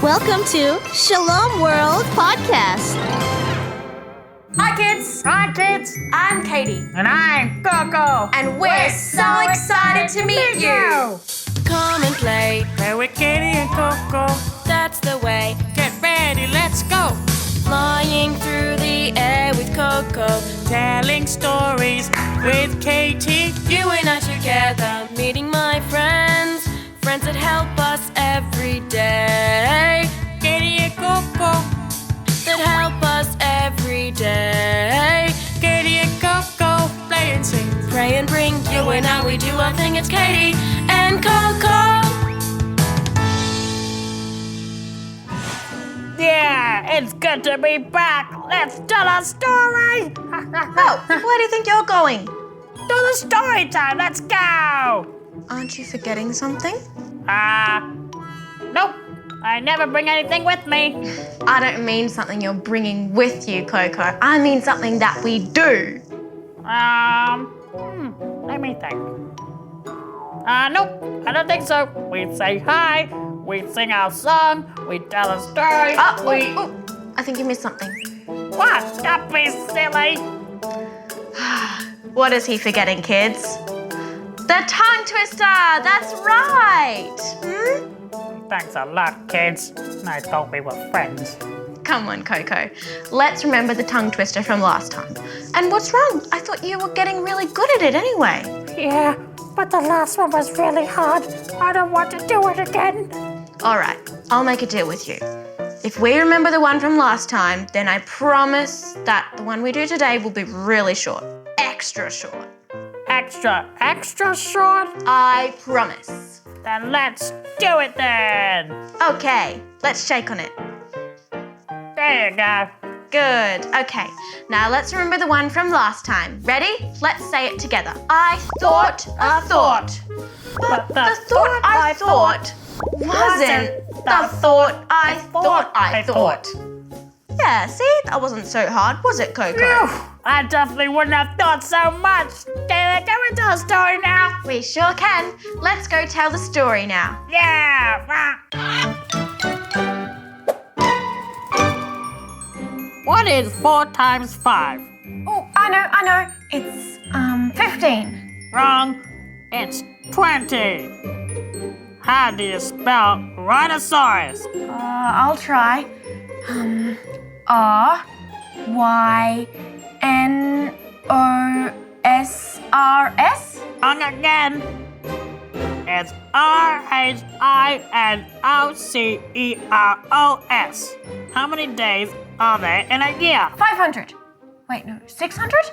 Welcome to Shalom World Podcast. Hi kids! Hi kids! I'm Katie. And I'm Koco. And we're so excited to meet you! Come and play with Katie and Koco. that's the way. Get ready, let's go! Flying through the air with Coco. Telling stories with Katie. You and I together, meeting my friends. Friends that help us every day. Katie and Koco. That help us every day. Katie and Koco. Play and sing. Pray and bring you and I, we do our thing. It's Katie and Coco. Yeah, it's good to be back. Let's tell a story. Oh, where do you think you're going? To the story time. Let's go. Aren't you forgetting something? Nope. I never bring anything with me. I don't mean something you're bringing with you, Coco. I mean something that we do. Let me think. Nope, I don't think so. We say hi, we sing our song, we tell a story. I think you missed something. What? Don't be silly. What is he forgetting, kids? The tongue twister! That's right! Thanks a lot, kids. I thought we were friends. Come on, Coco. Let's remember the tongue twister from last time. And what's wrong? I thought you were getting really good at it anyway. Yeah, but the last one was really hard. I don't want to do it again. All right, I'll make a deal with you. If we remember the one from last time, then I promise that the one we do today will be really short. Extra short. Extra short? I promise. Then let's do it then. Okay, let's shake on it. There you go. Good. Okay, now let's remember the one from last time. Ready? Let's say it together. I thought a thought. But the thought I thought wasn't the thought I thought I thought. Yeah, see? That wasn't so hard, was it, Coco? Phew, I definitely wouldn't have thought so much. Can we tell a story now? We sure can. Let's go tell the story now. Yeah. What is 4 times 5? Oh, I know. It's 15. Wrong. It's 20. How do you spell rhinoceros? I'll try. RYNOSRS? Wrong again. It's RHINOCEROS. How many days are there in a year? 500. Wait, no, 600?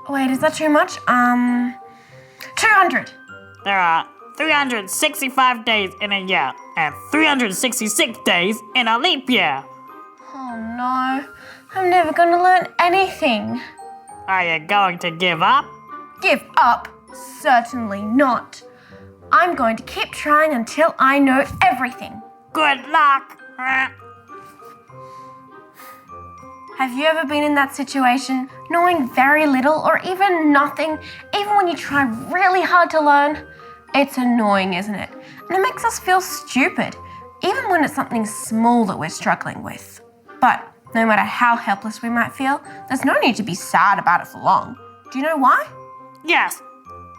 Wait, is that too much? 200. There are 365 days in a year and 366 days in a leap year. Oh no, I'm never gonna learn anything. Are you going to give up? Give up? Certainly not. I'm going to keep trying until I know everything. Good luck. Have you ever been in that situation, knowing very little or even nothing, even when you try really hard to learn? It's annoying, isn't it? And it makes us feel stupid, even when it's something small that we're struggling with. But no matter how helpless we might feel, there's no need to be sad about it for long. Do you know why? Yes.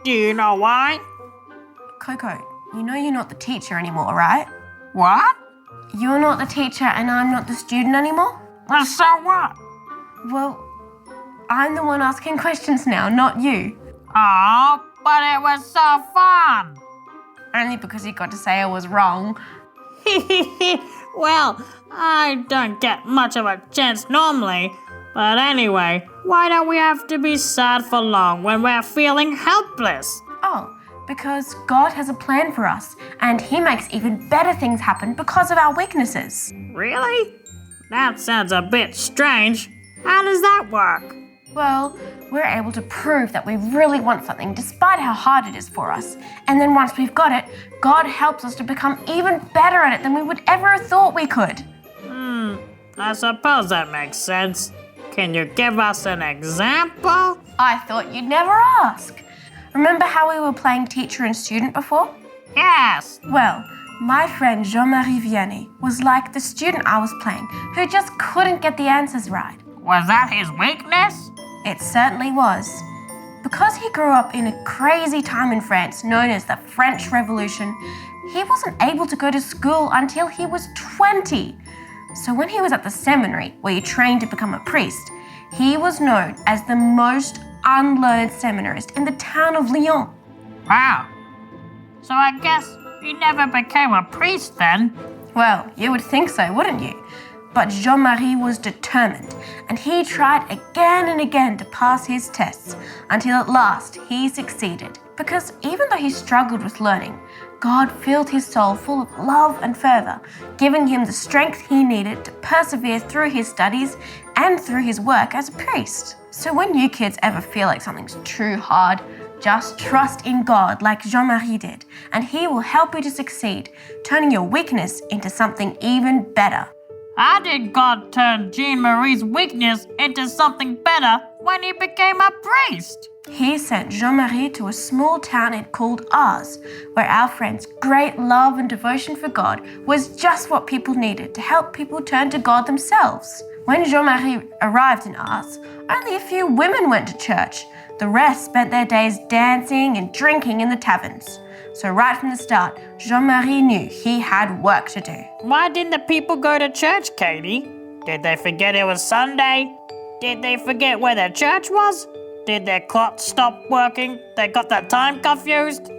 Do you know why? Coco, you know you're not the teacher anymore, right? What? You're not the teacher and I'm not the student anymore? Well, so what? Well, I'm the one asking questions now, not you. Oh, but it was so fun. Only because you got to say I was wrong. Well, I don't get much of a chance normally. But anyway, why don't we have to be sad for long when we're feeling helpless? Oh, because God has a plan for us, and He makes even better things happen because of our weaknesses. Really? That sounds a bit strange. How does that work? Well, we're able to prove that we really want something despite how hard it is for us. And then once we've got it, God helps us to become even better at it than we would ever have thought we could. I suppose that makes sense. Can you give us an example? I thought you'd never ask. Remember how we were playing teacher and student before? Yes. Well, My friend Jean-Marie Vianney was like the student I was playing who just couldn't get the answers right. Was that his weakness? It certainly was. Because he grew up in a crazy time in France known as the French Revolution, he wasn't able to go to school until he was 20. So when he was at the seminary, where he trained to become a priest, he was known as the most unlearned seminarist in the town of Lyon. Wow. So I guess he never became a priest then? Well, you would think so, wouldn't you? But Jean-Marie was determined, and he tried again and again to pass his tests until at last he succeeded. Because even though he struggled with learning, God filled his soul full of love and fervor, giving him the strength he needed to persevere through his studies and through his work as a priest. So when you kids ever feel like something's too hard, just trust in God like Jean-Marie did, and he will help you to succeed, turning your weakness into something even better. How did God turn Jean-Marie's weakness into something better when he became a priest? He sent Jean-Marie to a small town called Ars, where our friend's great love and devotion for God was just what people needed to help people turn to God themselves. When Jean-Marie arrived in Ars, only a few women went to church. The rest spent their days dancing and drinking in the taverns. So right from the start, Jean-Marie knew he had work to do. Why didn't the people go to church, Katie? Did they forget it was Sunday? Did they forget where their church was? Did their clock stop working? They got their time confused?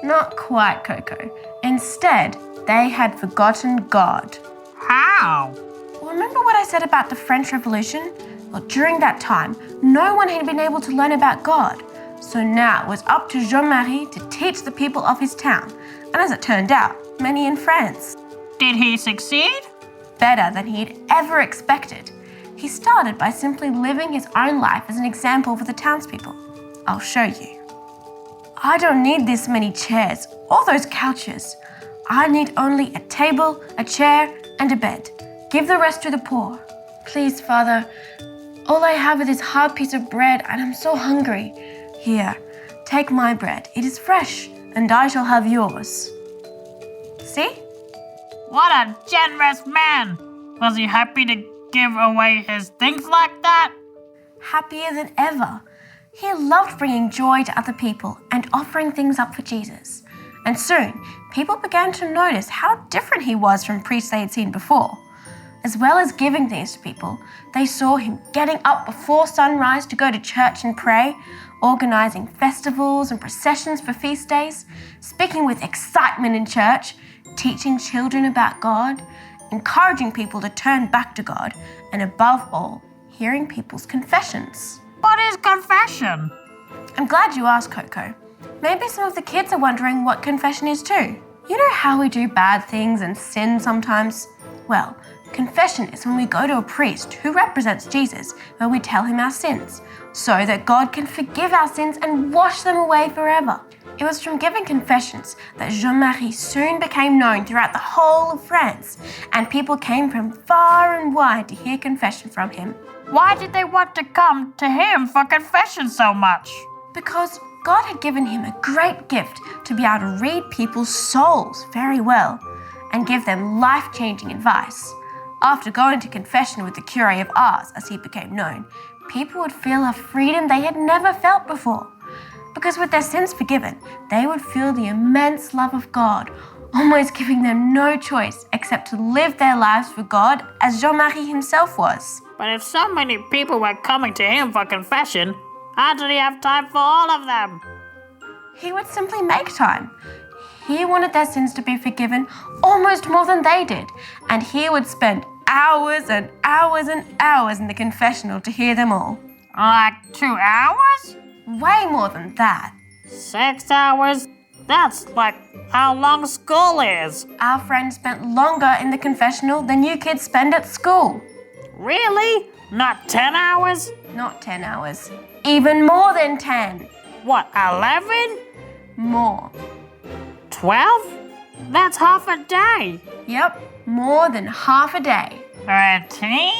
Not quite, Koco. Instead, they had forgotten God. How? Remember what I said about the French Revolution? Well, during that time, no one had been able to learn about God. So now it was up to Jean-Marie to teach the people of his town, and as it turned out, many in France. Did he succeed? Better than he'd ever expected. He started by simply living his own life as an example for the townspeople. I'll show you. I don't need this many chairs or those couches. I need only a table, a chair, and a bed. Give the rest to the poor. Please, Father, all I have is this hard piece of bread and I'm so hungry. Here, take my bread. It is fresh, and I shall have yours. See? What a generous man! Was he happy to give away his things like that? Happier than ever. He loved bringing joy to other people and offering things up for Jesus. And soon, people began to notice how different he was from priests they had seen before. As well as giving things to people, they saw him getting up before sunrise to go to church and pray, organizing festivals and processions for feast days, speaking with excitement in church, teaching children about God, encouraging people to turn back to God, and above all, hearing people's confessions. What is confession? I'm glad you asked, Koco. Maybe some of the kids are wondering what confession is too. You know how we do bad things and sin sometimes? Well, confession is when we go to a priest who represents Jesus, where we tell him our sins, so that God can forgive our sins and wash them away forever. It was from giving confessions that Jean-Marie soon became known throughout the whole of France, and people came from far and wide to hear confession from him. Why did they want to come to him for confession so much? Because God had given him a great gift to be able to read people's souls very well and give them life-changing advice. After going to confession with the Curé of Ars, as he became known, people would feel a freedom they had never felt before. Because with their sins forgiven, they would feel the immense love of God, almost giving them no choice except to live their lives for God as Jean-Marie himself was. But if so many people were coming to him for confession, how did he have time for all of them? He would simply make time. He wanted their sins to be forgiven almost more than they did, and he would spend hours and hours and hours in the confessional to hear them all. Like 2 hours? Way more than that. 6 hours? That's like how long school is. Our friend spent longer in the confessional than you kids spend at school. Really? Not 10 hours? Not 10 hours. Even more than 10. What, 11? More. 12? That's half a day. Yep, more than half a day. 13?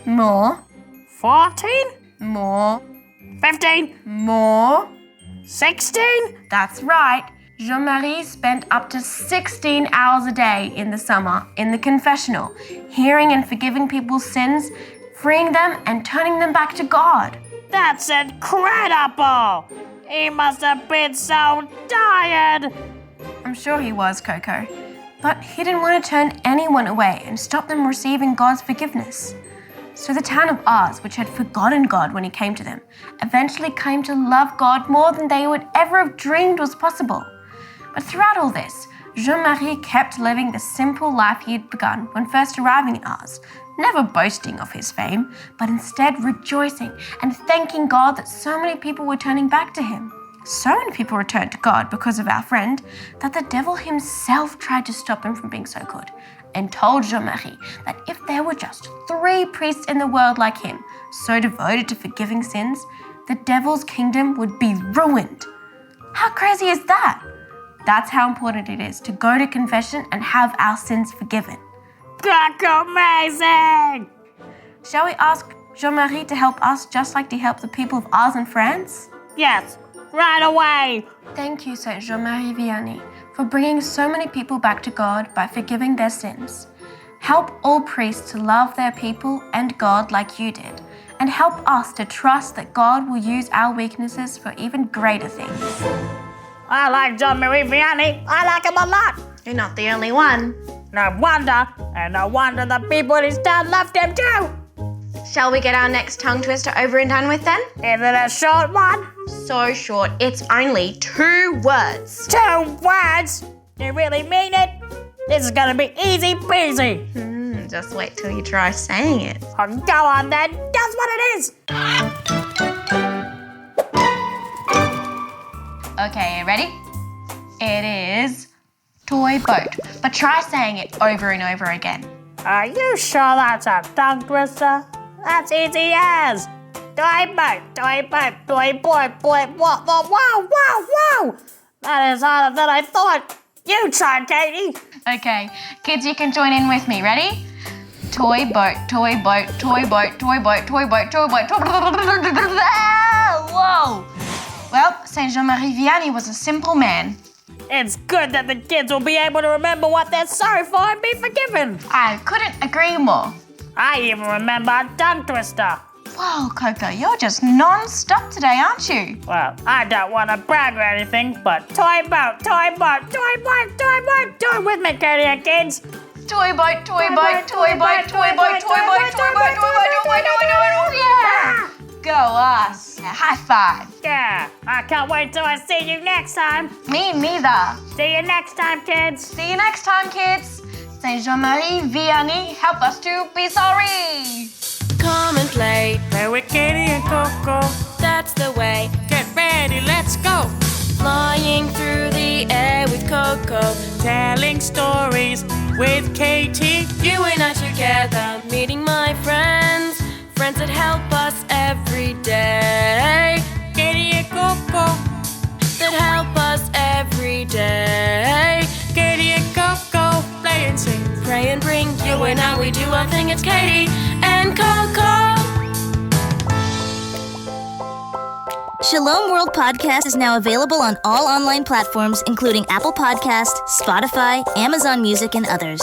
More. 14? More. 15? More. 16? That's right. Jean-Marie spent up to 16 hours a day in the summer in the confessional, hearing and forgiving people's sins, freeing them and turning them back to God. That's incredible! He must have been so tired! I'm sure he was, Koco. But he didn't want to turn anyone away and stop them receiving God's forgiveness. So the town of Ars, which had forgotten God when he came to them, eventually came to love God more than they would ever have dreamed was possible. But throughout all this, Jean-Marie kept living the simple life he had begun when first arriving in Ars, never boasting of his fame, but instead rejoicing and thanking God that so many people were turning back to him. So many people returned to God because of our friend that the devil himself tried to stop him from being so good and told Jean-Marie that if there were just 3 priests in the world like him, so devoted to forgiving sins, the devil's kingdom would be ruined. How crazy is that? That's how important it is to go to confession and have our sins forgiven. That's amazing! Shall we ask Jean-Marie to help us just like he helped the people of Ars in France? Yes, right away! Thank you, Saint Jean-Marie Vianney, for bringing so many people back to God by forgiving their sins. Help all priests to love their people and God like you did, and help us to trust that God will use our weaknesses for even greater things. I like Jean-Marie Vianney. I like him a lot. You're not the only one. No wonder the people in his town loved him too. Shall we get our next tongue twister over and done with then? Is it a short one? So short, it's only 2 words. 2 words? You really mean it? This is gonna be easy peasy. Just wait till you try saying it. Oh, go on then. That's what it is. Okay, ready? It is toy boat, but try saying it over and over again. Are you sure that's a tongue twister? That's easy as. Toy boat, toy boat, toy boy, boy, what the? Whoa! That is harder than I thought. You try, Katie. Okay, kids, you can join in with me. Ready? Toy boat, toy boat, toy boat, toy boat, toy boat, toy boat, toy boat. Whoa! Well, Saint Jean-Marie Vianney was a simple man. It's good that the kids will be able to remember what they're sorry for and be forgiven. I couldn't agree more. I even remember a tongue twister. Whoa, Koco, you're just non-stop today, aren't you? Well, I don't want to brag or anything, but toy boat, toy boat, toy boat, toy boat. Do it with me, Katie and kids. Toy boat, toy boat, toy boat, toy boat, toy boat, toy boat, toy boat, toy boat, toy boat, yeah! Go us. High five. Yeah, I can't wait till I see you next time. Me neither. See you next time, kids. See you next time, kids. Saint Jean-Marie Vianney, help us to be sorry. Come and play, Play with Katie and Koco. that's the way. Get ready, let's go. Flying through the air with Coco. Telling stories with Katie. You and I together, meeting my friends. Friends that help us every day. Katie and Koco. That help us every day. Katie and Koco. Play and sing. Pray and bring you and I, we do our thing. It's Katie and Koco. Shalom World Podcast is now available on all online platforms, including Apple Podcast, Spotify, Amazon Music, and others.